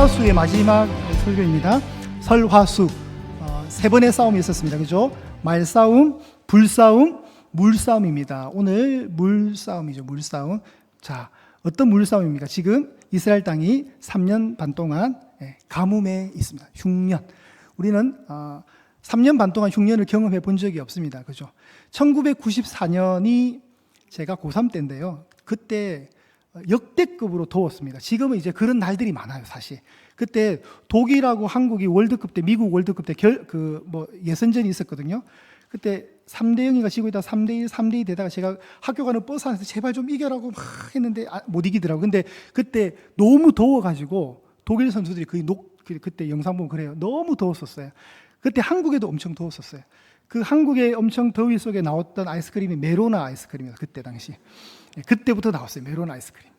설화수의 마지막 설교입니다. 설화수 세 번의 싸움이 있었습니다. 그죠? 말싸움, 불싸움, 물싸움입니다. 오늘 물싸움이죠. 물싸움. 자, 어떤 물싸움입니까? 지금 이스라엘 땅이 3년 반 동안 가뭄에 있습니다. 흉년. 우리는 3년 반 동안 흉년을 경험해 본 적이 없습니다. 그죠? 1994년이 제가 고3 때인데요. 그때 역대급으로 더웠습니다. 지금은 이제 그런 날들이 많아요, 사실. 그때 독일하고 한국이 월드컵 때, 미국 월드컵 때 예선전이 있었거든요. 그때 3대0인가 지고 있다가 3대1, 3대2 되다가 제가 학교 가는 버스 안에서 제발 좀 이겨라고 막 했는데 못 이기더라고요. 근데 그때 너무 더워가지고 독일 선수들이 그때 영상 보면 그래요. 너무 더웠었어요. 그때 한국에도 엄청 더웠었어요. 그 한국의 엄청 더위 속에 나왔던 아이스크림이 메로나 아이스크림이었어요. 그때 당시. 그때부터 나왔어요. 메로나 아이스크림.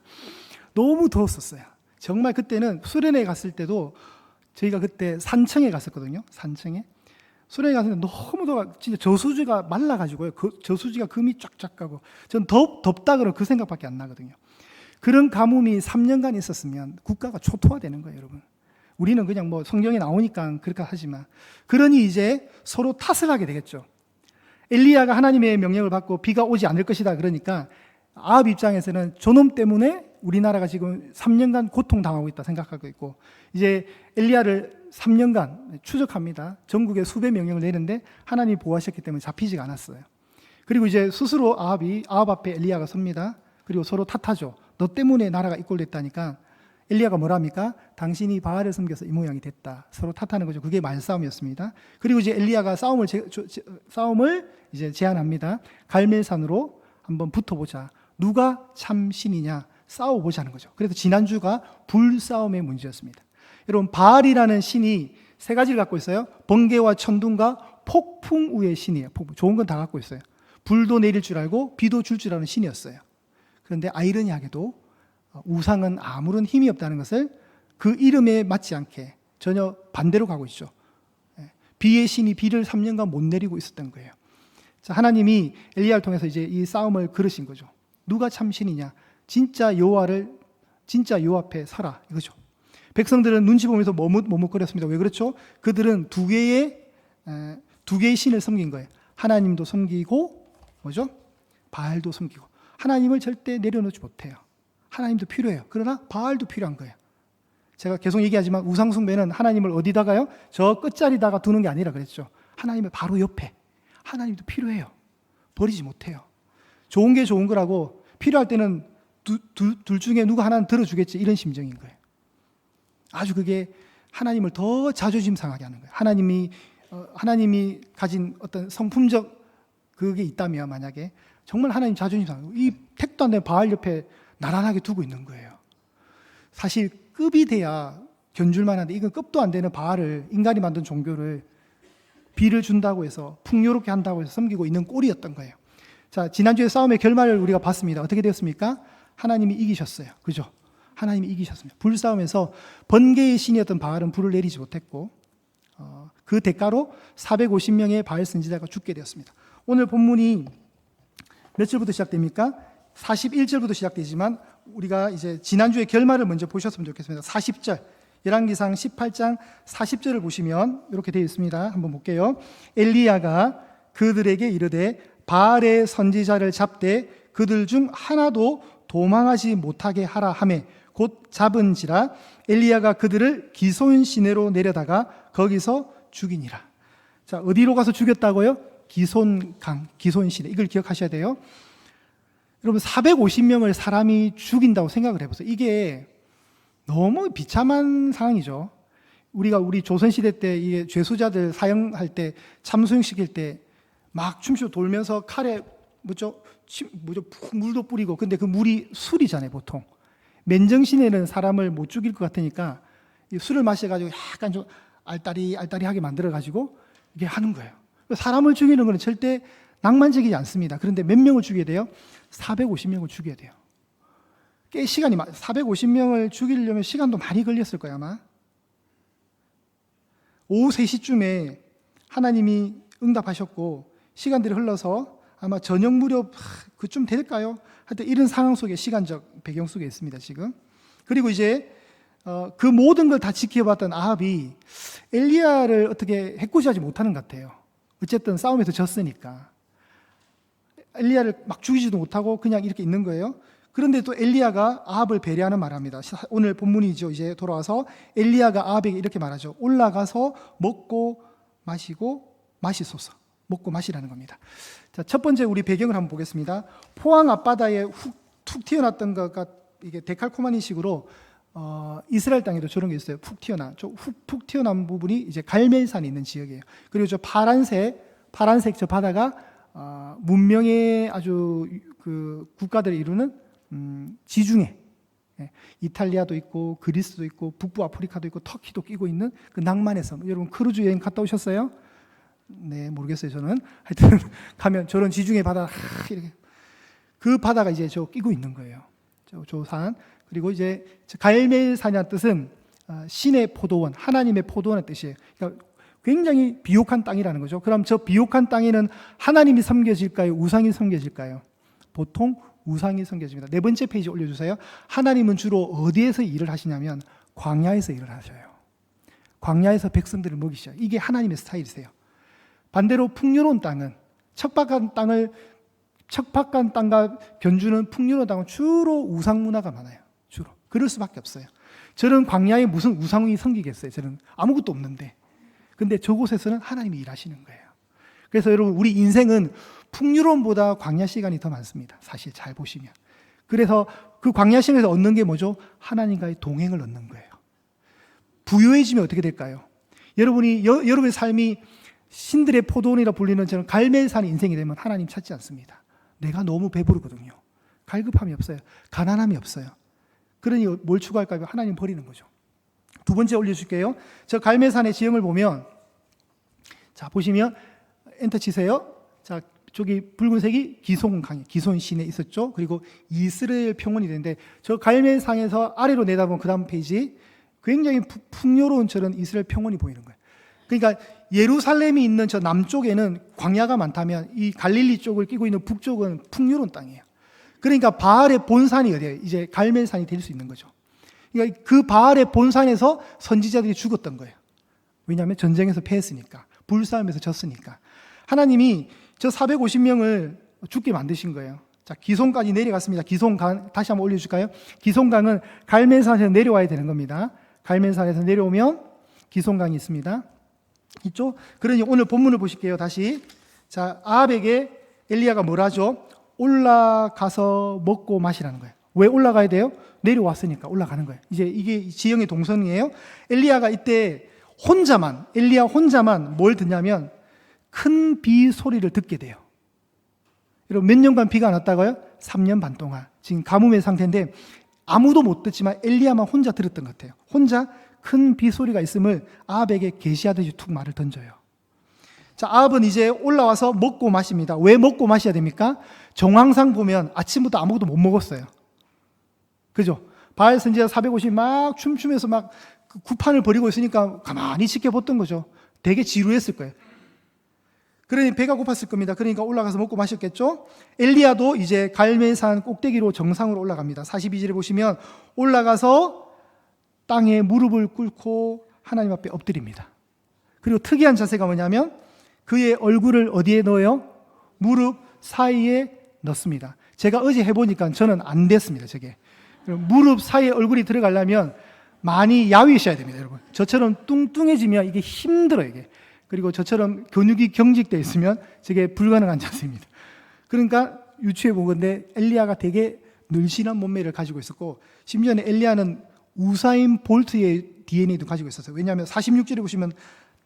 너무 더웠었어요. 정말 그때는 수련회 갔을 때도 저희가 그때 산청에 갔었거든요. 산청에. 수련회 갔을 때 너무 더워. 진짜 저수지가 말라가지고요. 저수지가 금이 쫙쫙 가고. 전 덥다 그러면 그 생각밖에 안 나거든요. 그런 가뭄이 3년간 있었으면 국가가 초토화되는 거예요, 여러분. 우리는 그냥 성경에 나오니까 그렇게 하지만. 그러니 이제 서로 탓을 하게 되겠죠. 엘리야가 하나님의 명령을 받고 비가 오지 않을 것이다 그러니까 아합 입장에서는 저놈 때문에 우리나라가 지금 3년간 고통당하고 있다 생각하고 있고, 이제 엘리야를 3년간 추적합니다. 전국에 수배 명령을 내는데 하나님이 보호하셨기 때문에 잡히지가 않았어요. 그리고 이제 스스로 아합 앞에 엘리야가 섭니다. 그리고 서로 탓하죠. 너 때문에 나라가 이 꼴 됐다니까. 엘리야가 뭐랍니까? 당신이 바알을 섬겨서 이 모양이 됐다. 서로 탓하는 거죠. 그게 말싸움이었습니다. 그리고 이제 엘리야가 싸움을 이제 제안합니다. 갈멜산으로 한번 붙어보자. 누가 참 신이냐 싸워보자는 거죠. 그래서 지난주가 불싸움의 문제였습니다. 여러분, 바알이라는 신이 세 가지를 갖고 있어요. 번개와 천둥과 폭풍우의 신이에요. 좋은 건 다 갖고 있어요. 불도 내릴 줄 알고 비도 줄 줄 아는 신이었어요. 그런데 아이러니하게도 우상은 아무런 힘이 없다는 것을 그 이름에 맞지 않게 전혀 반대로 가고 있죠. 비의 신이 비를 3년간 못 내리고 있었던 거예요. 자, 하나님이 엘리야를 통해서 이제 이 싸움을 걸으신 거죠. 누가 참 신이냐? 진짜 여호와 앞에 서라 이거죠. 백성들은 눈치 보면서 머뭇거렸습니다. 왜 그렇죠? 그들은 두 개의 신을 섬긴 거예요. 하나님도 섬기고 뭐죠? 바알도 섬기고. 하나님을 절대 내려놓지 못해요. 하나님도 필요해요. 그러나 바알도 필요한 거예요. 제가 계속 얘기하지만 우상숭배는 하나님을 어디다가요? 저 끝자리다가 두는 게 아니라 그랬죠. 하나님의 바로 옆에. 하나님도 필요해요. 버리지 못해요. 좋은 게 좋은 거라고 필요할 때는 둘 중에 누가 하나는 들어주겠지, 이런 심정인 거예요. 아주 그게 하나님을 더 자존심 상하게 하는 거예요. 하나님이 가진 어떤 성품적 그게 있다면 만약에 정말 하나님 자존심 상하고 이 택도 안 되는 바알 옆에 나란하게 두고 있는 거예요. 사실 급이 돼야 견줄만 한데 이건 급도 안 되는 바알을, 인간이 만든 종교를 비를 준다고 해서 풍요롭게 한다고 해서 섬기고 있는 꼴이었던 거예요. 자, 지난주에 싸움의 결말을 우리가 봤습니다. 어떻게 되었습니까? 하나님이 이기셨어요. 그죠? 하나님이 이기셨습니다. 불싸움에서 번개의 신이었던 바알은 불을 내리지 못했고 그 대가로 450명의 바알 선지자가 죽게 되었습니다. 오늘 본문이 몇 절부터 시작됩니까? 41절부터 시작되지만 우리가 이제 지난주의 결말을 먼저 보셨으면 좋겠습니다. 40절, 열왕기상 18장 40절을 보시면 이렇게 되어 있습니다. 한번 볼게요. 엘리야가 그들에게 이르되 바알의 선지자를 잡되 그들 중 하나도 도망하지 못하게 하라 하매 곧 잡은지라. 엘리야가 그들을 기손 시내로 내려다가 거기서 죽이니라. 자, 어디로 가서 죽였다고요? 기손강, 기손 시내. 이걸 기억하셔야 돼요. 여러분, 450명을 사람이 죽인다고 생각을 해보세요. 이게 너무 비참한 상황이죠. 우리 조선시대 때 이게 죄수자들 사형할 때 참수형 시킬 때 막 춤추고 돌면서 칼에 물도 뿌리고, 근데 그 물이 술이잖아요, 보통. 맨정신에는 사람을 못 죽일 것 같으니까 술을 마셔가지고 약간 좀 알따리하게 만들어가지고 이게 하는 거예요. 사람을 죽이는 건 절대 낭만적이지 않습니다. 그런데 몇 명을 죽여야 돼요? 450명을 죽여야 돼요. 꽤 시간이 450명을 죽이려면 시간도 많이 걸렸을 거예요, 아마. 오후 3시쯤에 하나님이 응답하셨고 시간들이 흘러서 아마 저녁 무렵 그쯤 될까요? 하여튼 이런 상황 속에, 시간적 배경 속에 있습니다, 지금. 그리고 이제 그 모든 걸 다 지켜봤던 아합이 엘리야를 어떻게 해코지하지 못하는 것 같아요. 어쨌든 싸움에서 졌으니까. 엘리야를 막 죽이지도 못하고 그냥 이렇게 있는 거예요. 그런데 또 엘리야가 아합을 배려하는 말합니다. 오늘 본문이죠. 이제 돌아와서 엘리야가 아합에게 이렇게 말하죠. 올라가서 먹고 마시고 마시소서. 먹고 마시라는 겁니다. 자, 첫 번째 우리 배경을 한번 보겠습니다. 포항 앞바다에 툭 튀어났던 것과 이게 데칼코마니 식으로 이스라엘 땅에도 저런 게 있어요. 푹 튀어나온 부분이 이제 갈멜산이 있는 지역이에요. 그리고 저 파란색 저 바다가 문명의 아주 그 국가들을 이루는 지중해, 이탈리아도 있고 그리스도 있고 북부 아프리카도 있고 터키도 끼고 있는 그 낭만의 섬. 여러분 크루즈 여행 갔다 오셨어요? 네, 모르겠어요. 저는 하여튼 가면 저런 지중해 바다 이렇게 그 바다가 이제 저 끼고 있는 거예요. 저 산. 그리고 이제 갈멜산이라는 뜻은 신의 포도원, 하나님의 포도원의 뜻이에요. 그러니까 굉장히 비옥한 땅이라는 거죠. 그럼 저 비옥한 땅에는 하나님이 섬겨질까요? 우상이 섬겨질까요? 보통 우상이 섬겨집니다. 네 번째 페이지 올려주세요. 하나님은 주로 어디에서 일을 하시냐면 광야에서 일을 하셔요. 광야에서 백성들을 먹이셔요. 이게 하나님의 스타일이세요. 반대로 풍요로운 땅은 척박한 땅과 견주는 풍요로운 땅은 주로 우상 문화가 많아요. 주로. 그럴 수밖에 없어요. 저런 광야에 무슨 우상이 섬기겠어요? 저는 아무것도 없는데. 근데 저곳에서는 하나님이 일하시는 거예요. 그래서 여러분 우리 인생은 풍요로움보다 광야 시간이 더 많습니다. 사실 잘 보시면. 그래서 그 광야 시간에서 얻는 게 뭐죠? 하나님과의 동행을 얻는 거예요. 부유해지면 어떻게 될까요? 여러분의 삶이 신들의 포도원이라 불리는 저는 갈멜산 인생이 되면 하나님 찾지 않습니다. 내가 너무 배부르거든요. 갈급함이 없어요. 가난함이 없어요. 그러니 뭘 추구할까요? 하나님 버리는 거죠. 두 번째 올려줄게요. 저 갈멜산의 지형을 보면, 자 보시면 엔터 치세요. 자 저기 붉은색이 기손강이 기손 시내 있었죠. 그리고 이스라엘 평원이 되는데 저 갈멜산에서 아래로 내다보면 그 다음 페이지 굉장히 풍요로운 저런 이스라엘 평원이 보이는 거예요. 그러니까 예루살렘이 있는 저 남쪽에는 광야가 많다면 이 갈릴리 쪽을 끼고 있는 북쪽은 풍요로운 땅이에요. 그러니까 바알의 본산이 어디예요? 이제 갈멜산이 될 수 있는 거죠. 그러니까 그 바알의 본산에서 선지자들이 죽었던 거예요. 왜냐하면 전쟁에서 패했으니까, 불싸움에서 졌으니까. 하나님이 저 450명을 죽게 만드신 거예요. 자, 기손까지 내려갔습니다. 기손강 다시 한번 올려줄까요? 기손강은 갈멜산에서 내려와야 되는 겁니다. 갈멜산에서 내려오면 기손강이 있습니다. 있죠? 그러니 오늘 본문을 보실게요. 다시. 자, 아합에게 엘리야가 뭘 하죠? 올라가서 먹고 마시라는 거예요. 왜 올라가야 돼요? 내려왔으니까 올라가는 거예요. 이제 이게 지형의 동선이에요. 엘리야가 이때 엘리야 혼자만 뭘 듣냐면 큰 비 소리를 듣게 돼요. 여러분 몇 년간 비가 안 왔다고요? 3년 반 동안. 지금 가뭄의 상태인데 아무도 못 듣지만 엘리야만 혼자 들었던 것 같아요. 혼자 큰 비 소리가 있음을 아합에게 계시하듯이 툭 말을 던져요. 자, 아합은 이제 올라와서 먹고 마십니다. 왜 먹고 마셔야 됩니까? 정황상 보면 아침부터 아무것도 못 먹었어요. 그죠? 바알 선지자 450 막 춤추면서 막 구판을 벌이고 있으니까 가만히 지켜봤던 거죠. 되게 지루했을 거예요. 그러니 배가 고팠을 겁니다. 그러니까 올라가서 먹고 마셨겠죠? 엘리야도 이제 갈멜산 꼭대기로 정상으로 올라갑니다. 42절에 보시면 올라가서 땅에 무릎을 꿇고 하나님 앞에 엎드립니다. 그리고 특이한 자세가 뭐냐면 그의 얼굴을 어디에 넣어요? 무릎 사이에 넣습니다. 제가 어제 해보니까 저는 안 됐습니다. 저게 무릎 사이에 얼굴이 들어가려면 많이 야위셔야 됩니다. 여러분 저처럼 뚱뚱해지면 이게 힘들어요. 이게. 그리고 저처럼 근육이 경직되어 있으면 저게 불가능한 자세입니다. 그러니까 유추해 본 건데 엘리야가 되게 늘씬한 몸매를 가지고 있었고 심지어는 엘리야는 우사인 볼트의 DNA도 가지고 있었어요. 왜냐하면 46절에 보시면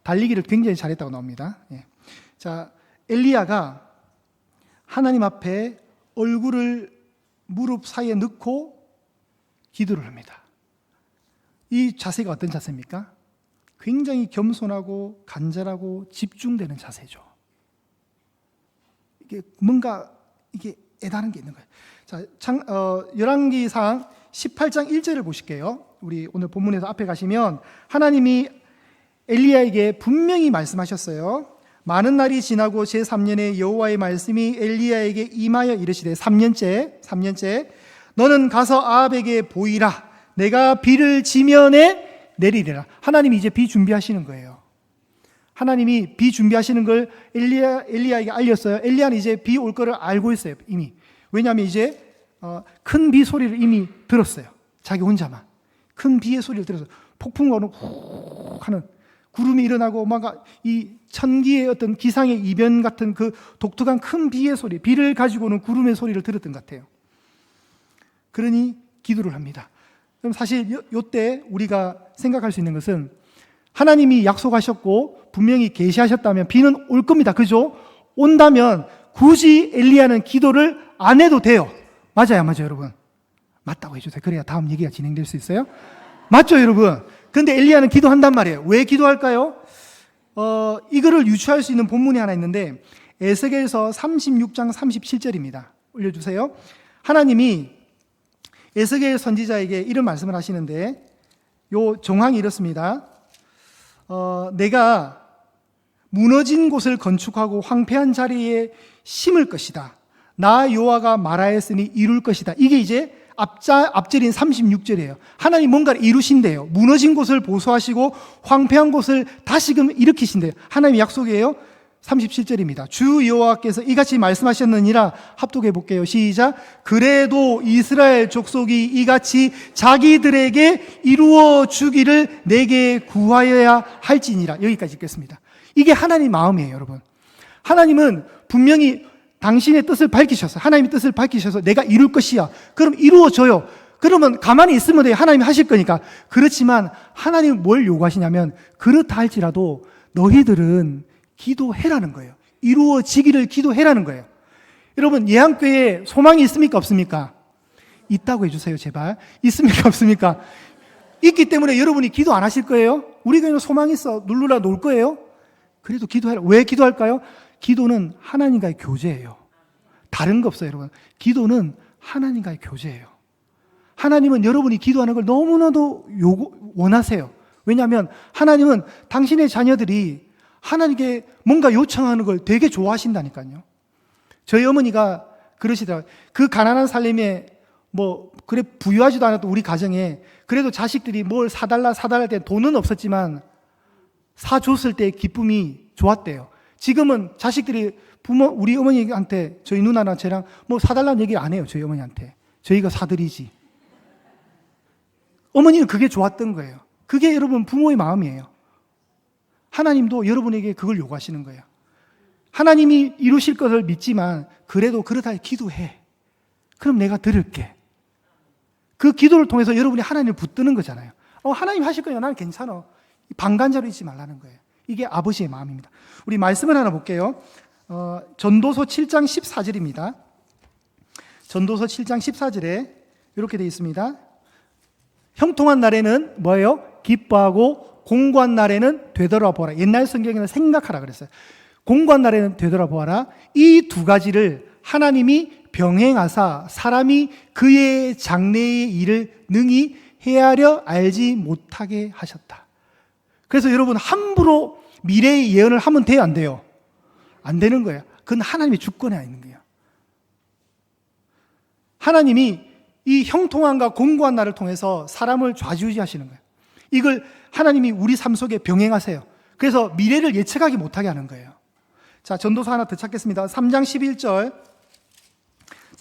달리기를 굉장히 잘했다고 나옵니다. 예. 자, 엘리야가 하나님 앞에 얼굴을 무릎 사이에 넣고 기도를 합니다. 이 자세가 어떤 자세입니까? 굉장히 겸손하고 간절하고 집중되는 자세죠. 이게 뭔가 이게 애다른 게 있는 거예요. 자, 열왕기상 18장 1절을 보실게요. 우리 오늘 본문에서 앞에 가시면 하나님이 엘리야에게 분명히 말씀하셨어요. 많은 날이 지나고 제3년에 여호와의 말씀이 엘리야에게 임하여 이르시되 3년째 너는 가서 아합에게 보이라. 내가 비를 지면에 내리리라. 하나님이 이제 비 준비하시는 거예요. 하나님이 비 준비하시는 걸 엘리야에게 알렸어요. 엘리야는 이제 비 올 거를 알고 있어요, 이미. 왜냐하면 이제 큰 비 소리를 이미 들었어요. 자기 혼자만. 큰 비의 소리를 들어서 폭풍과 훅 하는 구름이 일어나고 막 이 천기의 어떤 기상의 이변 같은 그 독특한 큰 비의 소리, 비를 가지고 오는 구름의 소리를 들었던 것 같아요. 그러니 기도를 합니다. 그럼 사실 이때 우리가 생각할 수 있는 것은 하나님이 약속하셨고 분명히 계시하셨다면 비는 올 겁니다. 그죠? 온다면 굳이 엘리야는 기도를 안 해도 돼요. 맞아요, 맞아요, 여러분. 맞다고 해주세요. 그래야 다음 얘기가 진행될 수 있어요. 맞죠, 여러분? 근데 엘리야는 기도한단 말이에요. 왜 기도할까요? 이거를 유추할 수 있는 본문이 하나 있는데 에스겔서 36장 37절입니다. 올려주세요. 하나님이 에스겔 선지자에게 이런 말씀을 하시는데 요 정황이 이렇습니다. 내가 무너진 곳을 건축하고 황폐한 자리에 심을 것이다. 나 여호와가 말하였으니 이룰 것이다. 이게 이제 앞절인 36절이에요. 하나님 뭔가를 이루신대요. 무너진 곳을 보수하시고 황폐한 곳을 다시금 일으키신대요. 하나님의 약속이에요. 37절입니다. 주 여호와께서 이같이 말씀하셨느니라. 합독해 볼게요. 시작. 그래도 이스라엘 족속이 이같이 자기들에게 이루어 주기를 내게 구하여야 할지니라. 여기까지 읽겠습니다. 이게 하나님 마음이에요, 여러분. 하나님은 분명히 당신의 뜻을 밝히셔서, 하나님의 뜻을 밝히셔서 내가 이룰 것이야. 그럼 이루어져요. 그러면 가만히 있으면 돼요. 하나님이 하실 거니까. 그렇지만 하나님은 뭘 요구하시냐면 그렇다 할지라도 너희들은 기도해라는 거예요. 이루어지기를 기도해라는 거예요. 여러분, 예한교회에 소망이 있습니까? 없습니까? 있다고 해주세요, 제발. 있습니까? 없습니까? 있기 때문에 여러분이 기도 안 하실 거예요? 우리 교회는 소망 있어. 누르라 놓을 거예요? 그래도 기도해라. 왜 기도할까요? 기도는 하나님과의 교제예요. 다른 거 없어요, 여러분. 기도는 하나님과의 교제예요. 하나님은 여러분이 기도하는 걸 너무나도 원하세요. 왜냐하면 하나님은 당신의 자녀들이 하나님께 뭔가 요청하는 걸 되게 좋아하신다니까요. 저희 어머니가 그러시더라고요. 그 가난한 살림에 그래 부유하지도 않았던 우리 가정에 그래도 자식들이 뭘 사달라 할 때 돈은 없었지만 사줬을 때 기쁨이 좋았대요. 지금은 자식들이 우리 어머니한테 저희 누나나 저랑 사달라는 얘기를 안 해요. 저희 어머니한테. 저희가 사드리지. 어머니는 그게 좋았던 거예요. 그게 여러분 부모의 마음이에요. 하나님도 여러분에게 그걸 요구하시는 거예요. 하나님이 이루실 것을 믿지만 그래도 그러다 기도해. 그럼 내가 들을게. 그 기도를 통해서 여러분이 하나님을 붙드는 거잖아요. 하나님 하실 거예요. 나는 괜찮아. 방관자로 있지 말라는 거예요. 이게 아버지의 마음입니다. 우리 말씀을 하나 볼게요. 전도서 7장 14절입니다. 전도서 7장 14절에 이렇게 되어 있습니다. 형통한 날에는 뭐예요? 기뻐하고 공고한 날에는 되돌아보아라. 옛날 성경에는 생각하라 그랬어요. 공고한 날에는 되돌아보아라. 이 두 가지를 하나님이 병행하사 사람이 그의 장래의 일을 능히 헤아려 알지 못하게 하셨다. 그래서 여러분 함부로 미래의 예언을 하면 돼요, 안 돼요? 안 되는 거예요. 그건 하나님의 주권에 있는 거예요. 하나님이 이 형통함과 공고한 날을 통해서 사람을 좌지우지하시는 거예요. 이걸 하나님이 우리 삶 속에 병행하세요. 그래서 미래를 예측하기 못하게 하는 거예요. 자, 전도서 하나 더 찾겠습니다. 3장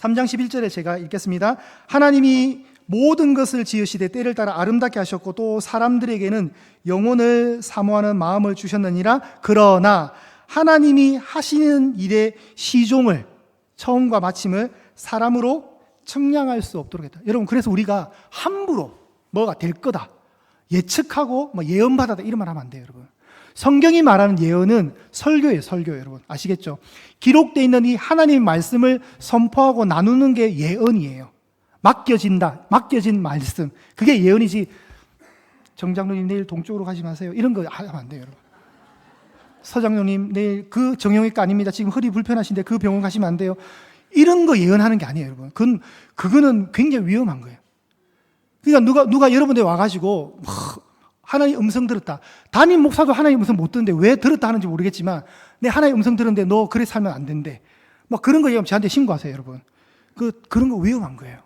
11절에 제가 읽겠습니다. 하나님이 모든 것을 지으시되 때를 따라 아름답게 하셨고 또 사람들에게는 영혼을 사모하는 마음을 주셨느니라. 그러나 하나님이 하시는 일의 시종을, 처음과 마침을 사람으로 측량할 수 없도록 했다. 여러분, 그래서 우리가 함부로 뭐가 될 거다 예측하고 예언받았다 이런 말 하면 안 돼요, 여러분. 성경이 말하는 예언은 설교예요, 설교. 여러분 아시겠죠? 기록되어 있는 이 하나님의 말씀을 선포하고 나누는 게 예언이에요. 맡겨진 말씀, 그게 예언이지. 정장로님 내일 동쪽으로 가지 마세요 이런 거 하면 안 돼요, 여러분. 서장로님 내일 그 정형외과 아닙니다, 지금 허리 불편하신데 그 병원 가시면 안 돼요, 이런 거 예언하는 게 아니에요, 여러분. 그거는 굉장히 위험한 거예요. 그러니까 누가 여러분들 와가지고 하나님 음성 들었다. 담임 목사도 하나님 음성 못 듣는데 왜 들었다 하는지 모르겠지만 내 하나님 음성 들었는데 너 그래 살면 안 된대. 그런 거 얘기하면 저한테 신고하세요, 여러분. 그런 거 위험한 거예요.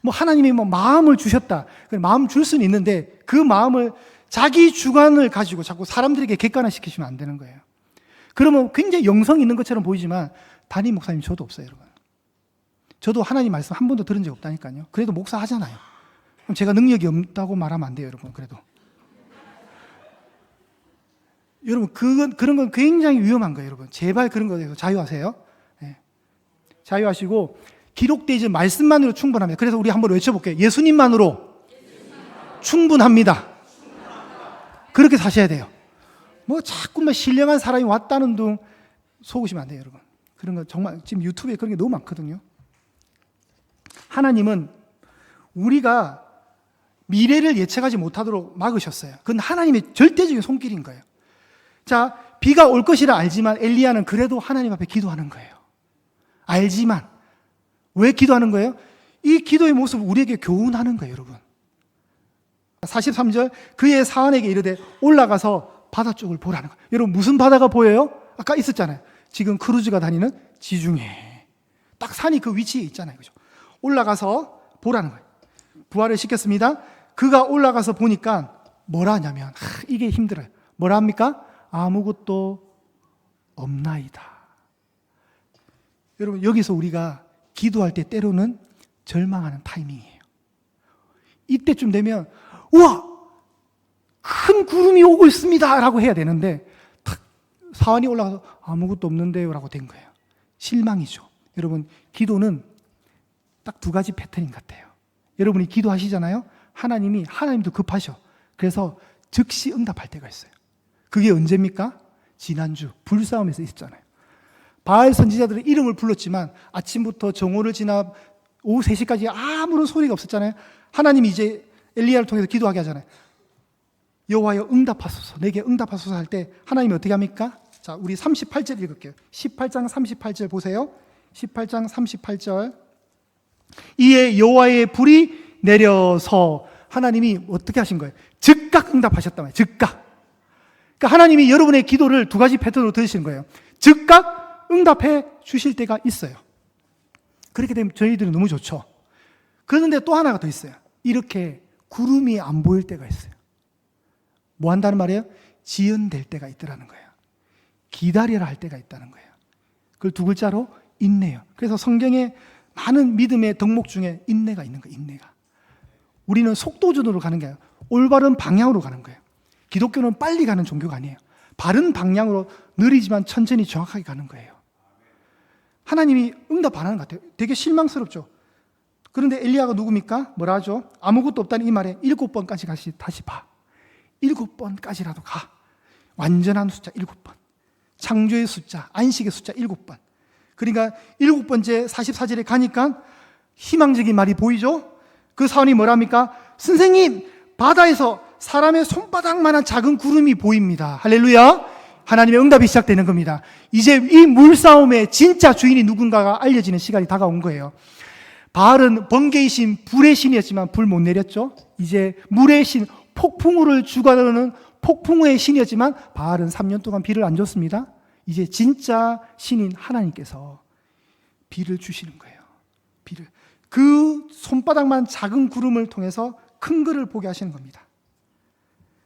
뭐 하나님이 뭐 마음을 주셨다. 마음 줄 수는 있는데 그 마음을 자기 주관을 가지고 자꾸 사람들에게 객관화시키시면 안 되는 거예요. 그러면 굉장히 영성 있는 것처럼 보이지만 담임 목사님 저도 없어요, 여러분. 저도 하나님 말씀 한 번도 들은 적 없다니까요. 그래도 목사 하잖아요. 그럼 제가 능력이 없다고 말하면 안 돼요, 여러분. 그래도. 여러분, 그런 건 굉장히 위험한 거예요, 여러분. 제발 그런 거에서 자유하세요. 네. 자유하시고, 기록되지 말씀만으로 충분합니다. 그래서 우리 한번 외쳐볼게요. 예수님만으로 충분합니다. 그렇게 사셔야 돼요. 뭐 자꾸만 신령한 사람이 왔다는 둥 속으시면 안 돼요, 여러분. 그런 거 정말 지금 유튜브에 그런 게 너무 많거든요. 하나님은 우리가 미래를 예측하지 못하도록 막으셨어요. 그건 하나님의 절대적인 손길인 거예요. 자, 비가 올 것이라 알지만 엘리야는 그래도 하나님 앞에 기도하는 거예요. 알지만. 왜 기도하는 거예요? 이 기도의 모습을 우리에게 교훈하는 거예요, 여러분. 43절, 그의 사환에게 이르되 올라가서 바다 쪽을 보라는 거예요. 여러분, 무슨 바다가 보여요? 아까 있었잖아요. 지금 크루즈가 다니는 지중해. 딱 산이 그 위치에 있잖아요. 그죠? 올라가서 보라는 거예요. 부활을 시켰습니다. 그가 올라가서 보니까 뭐라 하냐면, 이게 힘들어요. 뭐라 합니까? 아무것도 없나이다. 여러분, 여기서 우리가 기도할 때 때로는 절망하는 타이밍이에요. 이때쯤 되면 우와! 큰 구름이 오고 있습니다! 라고 해야 되는데 탁 사환이 올라가서 아무것도 없는데요 라고 된 거예요. 실망이죠. 여러분, 기도는 딱 두 가지 패턴인 것 같아요. 여러분이 기도하시잖아요. 하나님도 급하셔. 그래서 즉시 응답할 때가 있어요. 그게 언제입니까? 지난주 불싸움에서 있었잖아요. 바알 선지자들의 이름을 불렀지만 아침부터 정오를 지나 오후 3시까지 아무런 소리가 없었잖아요. 하나님이 이제 엘리야를 통해서 기도하게 하잖아요. 여호와여 응답하소서, 내게 응답하소서 할 때 하나님이 어떻게 합니까? 자, 우리 38절 읽을게요. 18장 38절 보세요. 18장 38절. 이에 여호와의 불이 내려서 하나님이 어떻게 하신 거예요? 즉각 응답하셨단 말이에요. 즉각. 그러니까 하나님이 여러분의 기도를 두 가지 패턴으로 들으시는 거예요. 즉각 응답해 주실 때가 있어요. 그렇게 되면 저희들은 너무 좋죠. 그런데 또 하나가 더 있어요. 이렇게 구름이 안 보일 때가 있어요. 뭐 한다는 말이에요? 지연될 때가 있더라는 거예요. 기다려라 할 때가 있다는 거예요. 그걸 두 글자로 인내요. 그래서 성경에 많은 믿음의 덕목 중에 인내가 있는 거예요. 인내가. 우리는 속도전으로 가는 게 아니라 올바른 방향으로 가는 거예요. 기독교는 빨리 가는 종교가 아니에요. 바른 방향으로 느리지만 천천히 정확하게 가는 거예요. 하나님이 응답 안 하는 것 같아요. 되게 실망스럽죠. 그런데 엘리야가 누굽니까? 뭐라 하죠? 아무것도 없다는 이 말에 7번까지 다시 봐. 7번까지라도 가. 완전한 숫자 7번. 창조의 숫자, 안식의 숫자 7번. 그러니까 7번째 44절에 가니까 희망적인 말이 보이죠? 그 사원이 뭐랍니까? 선생님, 바다에서 사람의 손바닥만한 작은 구름이 보입니다. 할렐루야. 하나님의 응답이 시작되는 겁니다. 이제 이 물싸움의 진짜 주인이 누군가가 알려지는 시간이 다가온 거예요. 바알은 번개의 신, 불의 신이었지만 불 못 내렸죠. 이제 물의 신, 폭풍우를 주관하는 폭풍우의 신이었지만 바알은 3년 동안 비를 안 줬습니다. 이제 진짜 신인 하나님께서 비를 주시는 거예요. 비를. 그 손바닥만 작은 구름을 통해서 큰 것을 보게 하시는 겁니다.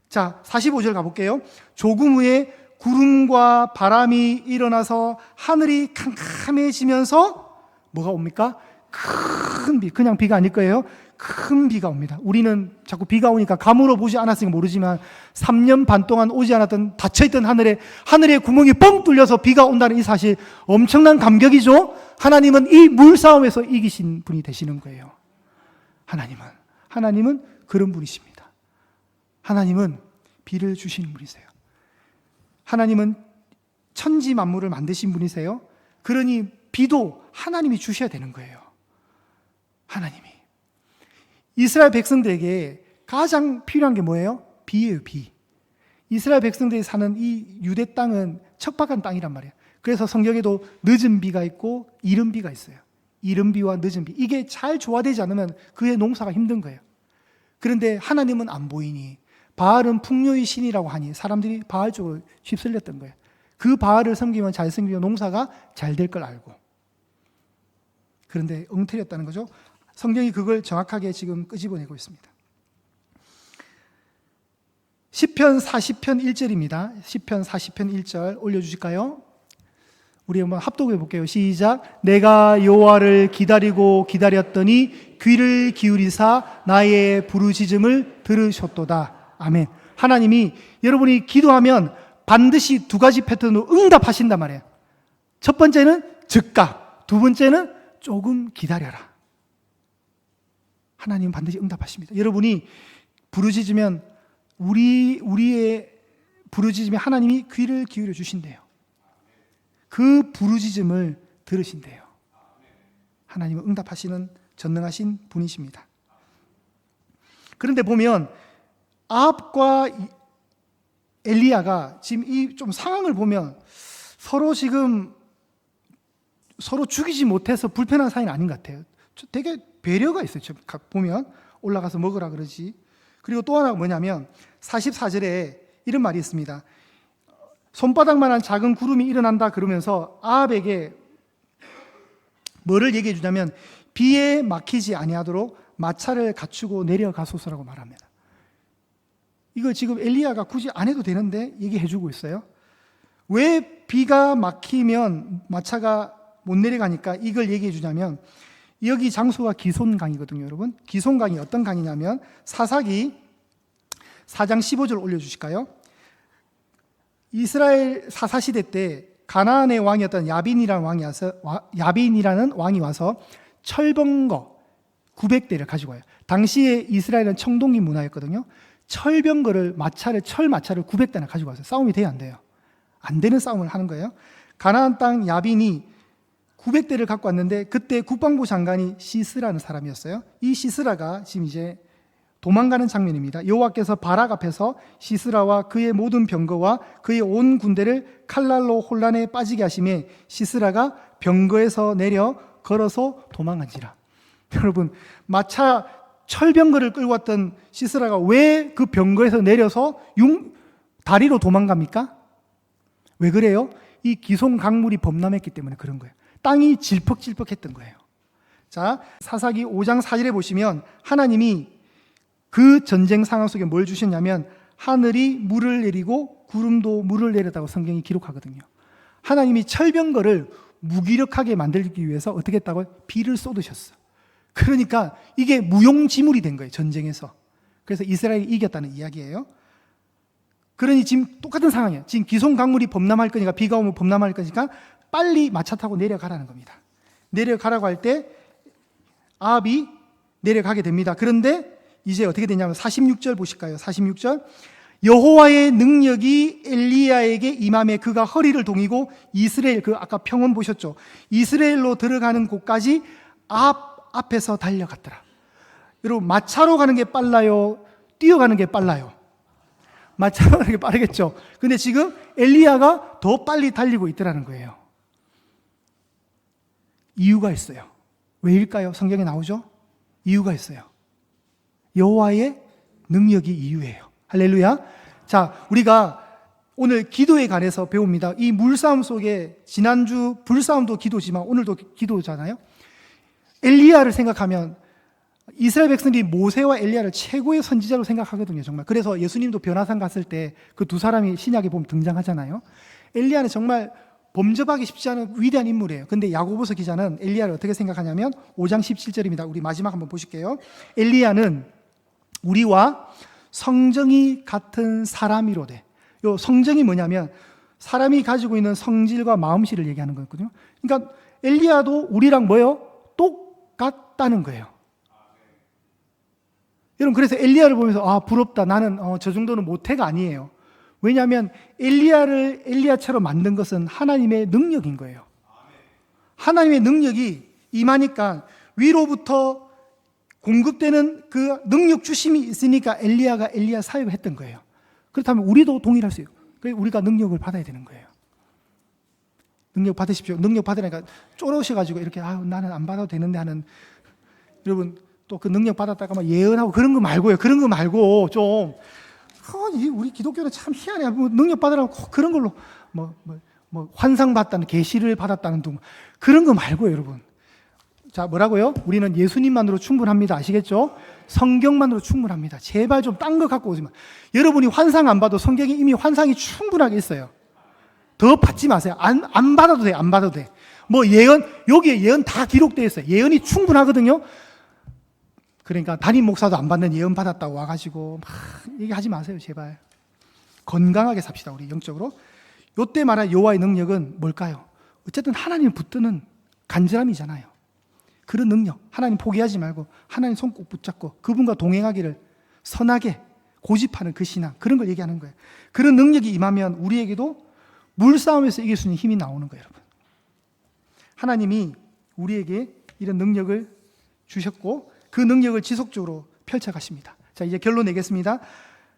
자, 45절 가볼게요. 조금 후에 구름과 바람이 일어나서 하늘이 캄캄해지면서 뭐가 옵니까? 큰 비, 그냥 비가 아닐 거예요. 큰 비가 옵니다. 우리는 자꾸 비가 오니까 감으로 보지 않았으니까 모르지만 3년 반 동안 오지 않았던 닫혀있던 하늘의 구멍이 뻥 뚫려서 비가 온다는 이 사실 엄청난 감격이죠. 하나님은 이 물싸움에서 이기신 분이 되시는 거예요. 하나님은 그런 분이십니다. 하나님은 비를 주시는 분이세요. 하나님은 천지 만물을 만드신 분이세요. 그러니 비도 하나님이 주셔야 되는 거예요. 하나님이. 이스라엘 백성들에게 가장 필요한 게 뭐예요? 비예요, 비. 이스라엘 백성들이 사는 이 유대 땅은 척박한 땅이란 말이에요. 그래서 성경에도 늦은 비가 있고 이른 비가 있어요. 이른 비와 늦은 비. 이게 잘 조화되지 않으면 그의 농사가 힘든 거예요. 그런데 하나님은 안 보이니 바알은 풍요의 신이라고 하니 사람들이 바알 쪽으로 휩쓸렸던 거예요. 그 바알을 섬기면 잘 섬기면 농사가 잘 될 걸 알고. 그런데 엉터리였다는 거죠. 성경이 그걸 정확하게 지금 끄집어내고 있습니다. 시편 40편 1절입니다. 시편 40편 1절 올려주실까요? 우리 한번 합독해 볼게요. 시작. 내가 여호와를 기다리고 기다렸더니 귀를 기울이사 나의 부르짖음을 들으셨도다. 아멘. 하나님이 여러분이 기도하면 반드시 두 가지 패턴으로 응답하신단 말이에요. 첫 번째는 즉각, 두 번째는 조금 기다려라. 하나님은 반드시 응답하십니다. 여러분이 부르짖으면 우리의 부르짖음에 하나님이 귀를 기울여 주신대요. 그 부르짖음을 들으신대요. 하나님은 응답하시는 전능하신 분이십니다. 그런데 보면 아합과 엘리야가 지금 이 좀 상황을 보면 서로 죽이지 못해서 불편한 사이는 아닌 것 같아요. 되게 배려가 있어요. 보면 올라가서 먹으라 그러지. 그리고 또 하나가 뭐냐면 44절에 이런 말이 있습니다. 손바닥만한 작은 구름이 일어난다 그러면서 아합에게 뭐를 얘기해 주냐면 비에 막히지 아니하도록 마차를 갖추고 내려가소서라고 말합니다. 이거 지금 엘리야가 굳이 안 해도 되는데 얘기해 주고 있어요. 왜 비가 막히면 마차가 못 내려가니까 이걸 얘기해 주냐면 여기 장소가 기손강이거든요, 여러분. 기손강이 어떤 강이냐면 사사기 4장 15절 올려주실까요? 이스라엘 사사시대 때 가나안의 왕이었던 야빈이라는 왕이 와서 철병거 900대를 가지고 와요. 당시에 이스라엘은 청동기 문화였거든요. 철마차를 900대나 가지고 왔어요. 싸움이 돼야 안 돼요. 안 되는 싸움을 하는 거예요. 가나안 땅 야빈이 900대를 갖고 왔는데 그때 국방부 장관이 시스라는 사람이었어요. 이 시스라가 지금 이제 도망가는 장면입니다. 여호와께서 바락 앞에서 시스라와 그의 모든 병거와 그의 온 군대를 칼날로 혼란에 빠지게 하심에 시스라가 병거에서 내려 걸어서 도망간지라. 여러분, 마차 철병거를 끌고 왔던 시스라가 왜 그 병거에서 내려서 다리로 도망갑니까? 왜 그래요? 이 기손 강물이 범람했기 때문에 그런 거예요. 땅이 질퍽질퍽했던 거예요. 자, 사사기 5장 4절에 보시면 하나님이 그 전쟁 상황 속에 뭘 주셨냐면 하늘이 물을 내리고 구름도 물을 내렸다고 성경이 기록하거든요. 하나님이 철병거를 무기력하게 만들기 위해서 어떻게 했다고요? 비를 쏟으셨어. 그러니까 이게 무용지물이 된 거예요, 전쟁에서. 그래서 이스라엘이 이겼다는 이야기예요. 그러니 지금 똑같은 상황이에요. 지금 기손 강물이 범람할 거니까, 비가 오면 범람할 거니까 빨리 마차 타고 내려가라는 겁니다. 내려가라고 할 때 아합이 내려가게 됩니다. 그런데 이제 어떻게 되냐면 46절 보실까요? 46절. 여호와의 능력이 엘리야에게 임함에 그가 허리를 동이고 이스라엘, 그 아까 평원 보셨죠? 이스라엘로 들어가는 곳까지 아합 앞에서 달려갔더라. 여러분, 마차로 가는 게 빨라요? 뛰어가는 게 빨라요? 마차로 가는 게 빠르겠죠? 근데 지금 엘리야가 더 빨리 달리고 있더라는 거예요. 이유가 있어요. 왜일까요? 성경에 나오죠? 이유가 있어요. 여호와의 능력이 이유예요. 할렐루야. 자, 우리가 오늘 기도에 관해서 배웁니다. 이 물싸움 속에 지난주 불싸움도 기도지만 오늘도 기도잖아요. 엘리야를 생각하면 이스라엘 백성들이 모세와 엘리야를 최고의 선지자로 생각하거든요, 정말. 그래서 예수님도 변화산 갔을 때 그 두 사람이 신약에 보면 등장하잖아요. 엘리야는 정말 범접하기 쉽지 않은 위대한 인물이에요. 근데 야고보서 기자는 엘리야를 어떻게 생각하냐면 5장 17절입니다. 우리 마지막 한번 보실게요. 엘리야는 우리와 성정이 같은 사람이로되. 요 성정이 뭐냐면 사람이 가지고 있는 성질과 마음씨를 얘기하는 거거든요. 그러니까 엘리야도 우리랑 뭐예요? 똑같다는 거예요. 여러분, 그래서 엘리야를 보면서 아, 부럽다. 나는 저 정도는 못해가 아니에요. 왜냐하면 엘리야를 엘리야처럼 만든 것은 하나님의 능력인 거예요. 하나님의 능력이 임하니까 위로부터 공급되는 그 능력 주심이 있으니까 엘리야가 엘리야 사역을 했던 거예요. 그렇다면 우리도 동일할 수 있어요. 그래서 우리가 능력을 받아야 되는 거예요. 능력 받으십시오. 능력 받으니까 쫄으셔가지고 이렇게 나는 안 받아도 되는데 하는, 여러분 또 그 능력 받았다가 막 예언하고 그런 거 말고요. 그런 거 말고 좀 우리 기독교는 참 희한해. 뭐 능력 받으라고 그런 걸로 뭐 환상 받다는, 계시를 받았다는 등 그런 거 말고요, 여러분. 자, 뭐라고요? 우리는 예수님만으로 충분합니다. 아시겠죠? 성경만으로 충분합니다. 제발 좀 딴 거 갖고 오지 마. 여러분이 환상 안 봐도 성경에 이미 환상이 충분하게 있어요. 더 받지 마세요. 안 받아도 돼. 안 받아도 돼. 뭐 예언, 여기에 예언 다 기록되어 있어요. 예언이 충분하거든요. 그러니까 담임 목사도 안 받는 예언 받았다고 와가지고 막 얘기하지 마세요. 제발. 건강하게 삽시다. 우리 영적으로. 요때 말한 여호와의 능력은 뭘까요? 어쨌든 하나님을 붙드는 간절함이잖아요. 그런 능력, 하나님 포기하지 말고 하나님 손 꼭 붙잡고 그분과 동행하기를 선하게 고집하는 그 신앙, 그런 걸 얘기하는 거예요. 그런 능력이 임하면 우리에게도 물싸움에서 이길 수 있는 힘이 나오는 거예요, 여러분. 하나님이 우리에게 이런 능력을 주셨고 그 능력을 지속적으로 펼쳐가십니다. 자, 이제 결론 내겠습니다.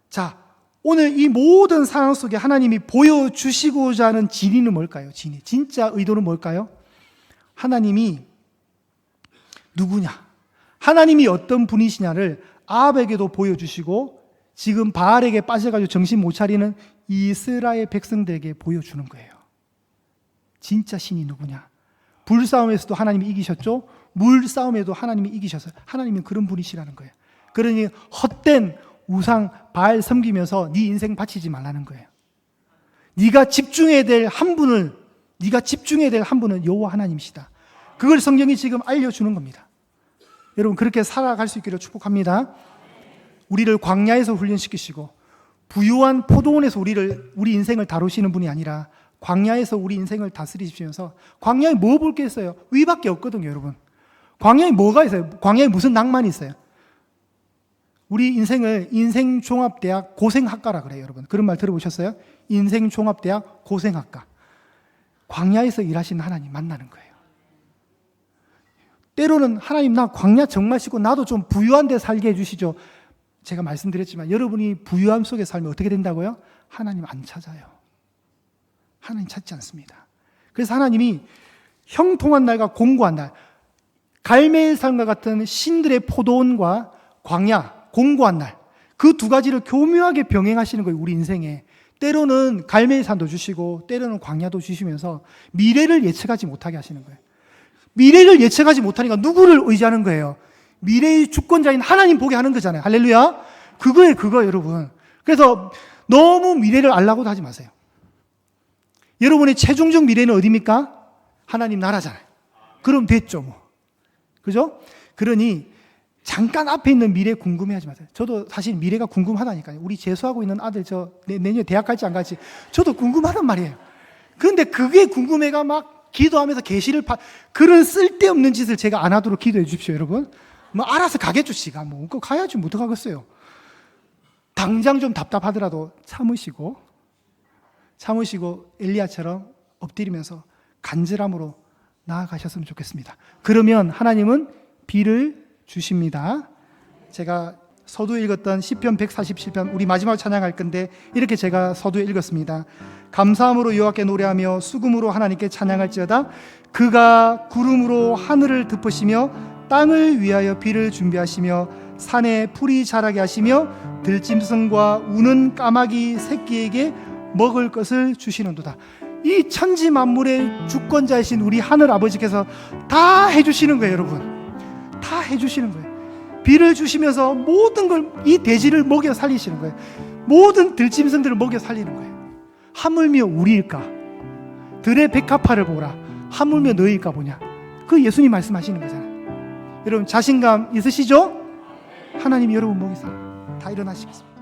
자, 오늘 이 모든 상황 속에 하나님이 보여주시고자 하는 진의는 뭘까요? 진의. 진짜 의도는 뭘까요? 하나님이 누구냐? 하나님이 어떤 분이시냐를 아합에게도 보여주시고 지금 바알에게 빠져가지고 정신 못 차리는 이스라엘 백성들에게 보여주는 거예요. 진짜 신이 누구냐? 불싸움에서도 하나님이 이기셨죠? 물싸움에도 하나님이 이기셨어요. 하나님은 그런 분이시라는 거예요. 그러니 헛된 우상 바알 섬기면서 네 인생 바치지 말라는 거예요. 네가 집중해야 될 한 분은 여호와 하나님이시다. 그걸 성경이 지금 알려주는 겁니다. 여러분 그렇게 살아갈 수 있기를 축복합니다. 우리를 광야에서 훈련시키시고 부유한 포도원에서 우리 인생을 다루시는 분이 아니라 광야에서 우리 인생을 다스리시면서 광야에 뭐 볼 게 있어요? 위밖에 없거든요, 여러분. 광야에 뭐가 있어요? 광야에 무슨 낭만이 있어요? 우리 인생을 인생종합대학 고생학과라 그래요, 여러분. 그런 말 들어보셨어요? 인생종합대학 고생학과. 광야에서 일하시는 하나님 만나는 거예요. 때로는 하나님 나 광야 정말 싫고 나도 좀 부유한 데 살게 해주시죠. 제가 말씀드렸지만 여러분이 부유함 속에 살면 어떻게 된다고요? 하나님 안 찾아요. 하나님 찾지 않습니다. 그래서 하나님이 형통한 날과 공고한 날, 갈멜 산과 같은 신들의 포도원과 광야, 공고한 날, 그 두 가지를 교묘하게 병행하시는 거예요, 우리 인생에. 때로는 갈멜산도 주시고 때로는 광야도 주시면서 미래를 예측하지 못하게 하시는 거예요. 미래를 예측하지 못하니까 누구를 의지하는 거예요? 미래의 주권자인 하나님 보게 하는 거잖아요. 할렐루야. 그거예요, 그거 여러분. 그래서 너무 미래를 알라고도 하지 마세요. 여러분의 최종적 미래는 어디입니까? 하나님 나라잖아요. 그럼 됐죠, 뭐. 그죠? 그러니 잠깐 앞에 있는 미래 궁금해하지 마세요. 저도 사실 미래가 궁금하다니까요. 우리 재수하고 있는 아들 내년에 대학 갈지 안 갈지 저도 궁금하단 말이에요. 그런데 그게 궁금해가 막 기도하면서 계시를 그런 쓸데없는 짓을 제가 안 하도록 기도해 주십시오, 여러분. 뭐 알아서 가겠죠, 지가. 뭐 그거 가야지 뭐 어떡하겠어요. 당장 좀 답답하더라도 참으시고 엘리야처럼 엎드리면서 간절함으로 나아가셨으면 좋겠습니다. 그러면 하나님은 비를 주십니다. 제가 서두에 읽었던 시편 147편 우리 마지막으로 찬양할 건데 이렇게 제가 서두에 읽었습니다. 감사함으로 여호와께 노래하며 수금으로 하나님께 찬양할지어다. 그가 구름으로 하늘을 덮으시며 땅을 위하여 비를 준비하시며 산에 풀이 자라게 하시며 들짐승과 우는 까마귀 새끼에게 먹을 것을 주시는도다. 이 천지 만물의 주권자이신 우리 하늘 아버지께서 다 해주시는 거예요, 여러분. 다 해주시는 거예요. 비를 주시면서 모든 걸 이 돼지를 먹여 살리시는 거예요. 모든 들짐승들을 먹여 살리는 거예요. 하물며 우리일까? 들의 백합화를 보라. 하물며 너희일까 보냐? 그 예수님 말씀하시는 거잖아요. 여러분 자신감 있으시죠? 하나님이 여러분 먹이사 다 일어나시겠습니다.